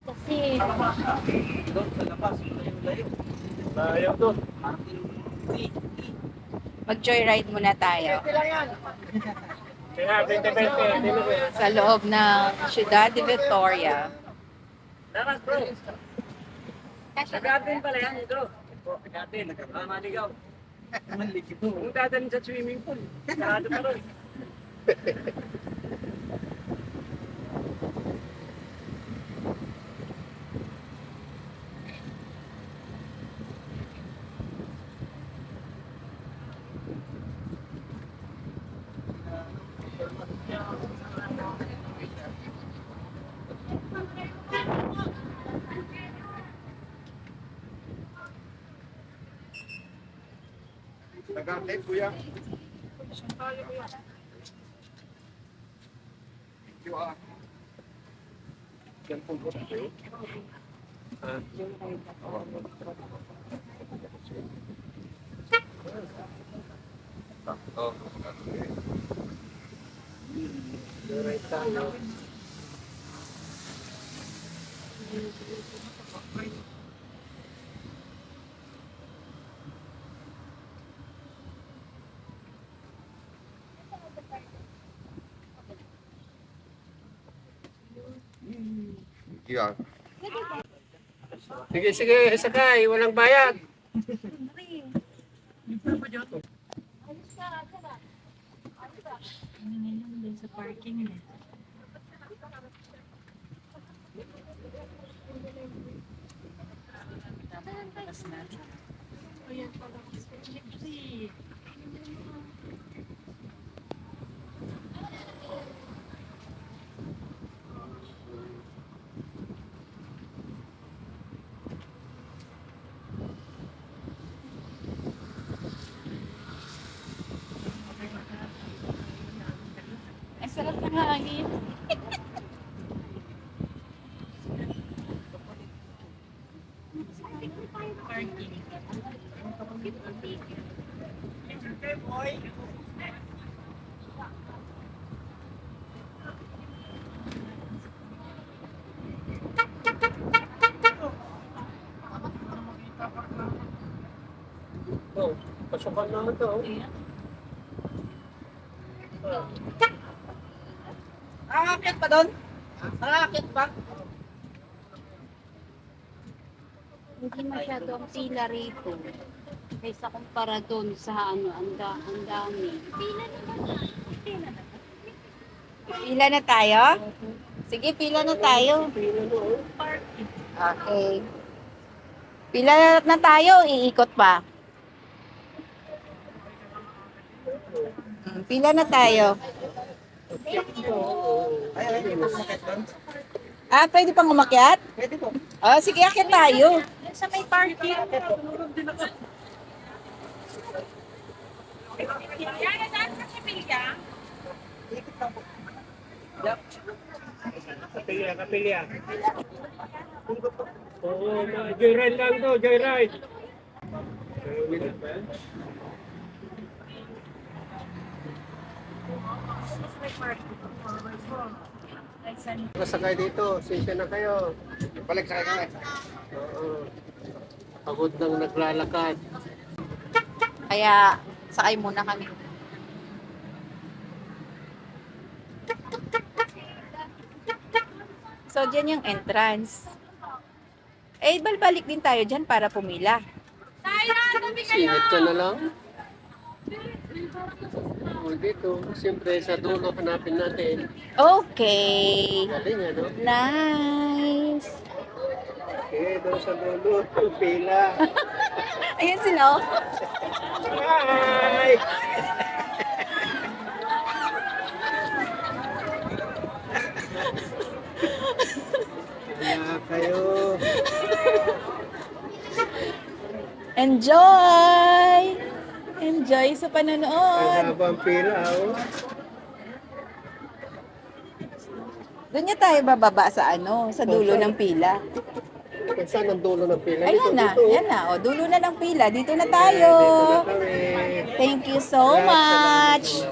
Kasi Doon sa labas, layo-layo. Layo doon. mag-joyride muna tayo Kaya 20-20. sa loob ng Ciudad de Victoria. Dapat bro. Sa garden pala yan ito. Sa garden. Maligaw. Maligaw. Kung dadalhin sa swimming pool. Sarado pa rin. Nag-update, kuya. QR. Yan po po. QR. Sige, sige, sakay. Walang bayad. Sa parking na. Ay, sarap ng hangin. Parking. Oh, pasukan naman to. Nakakakit pa doon? Nakakakit pa? Hindi masyado ang pila rito. Kaysa kumpara doon sa ano, ang dami. Pila na tayo? Sige, pila na tayo. Okay. Pila na tayo, iikot pa. Pila na tayo. Ah, pwede pang umakyat? Pwede po. Oh, sige, akyat tayo. Sa may parking. Kapilya, kapilya. Oo, joyride lang to, joyride. Masakay dito, sisya na kayo. Balik sa kanya. Oo. Pagod nang naglalakad. Kaya, sakay muna kami. So, dyan yung entrance. Eh, balbalik din tayo dyan para pumila. Singit ka na lang. O dito, siyempre sa dulo hanapin natin. Okay. Galing ano? Nice. Okay, doon sa dulo, pila. Ayan sila, oh. Hi! Kaya kayo. Enjoy! Enjoy sa Ang panonood. habang pila, oh. Doon niya tayo bababa sa ano, sa dulo ng pila. Kung saan ang dulo ng pila? Ayan na, dito. yan na. O, dulo na ng pila. Dito na Dito tayo. na kami. Thank you so much.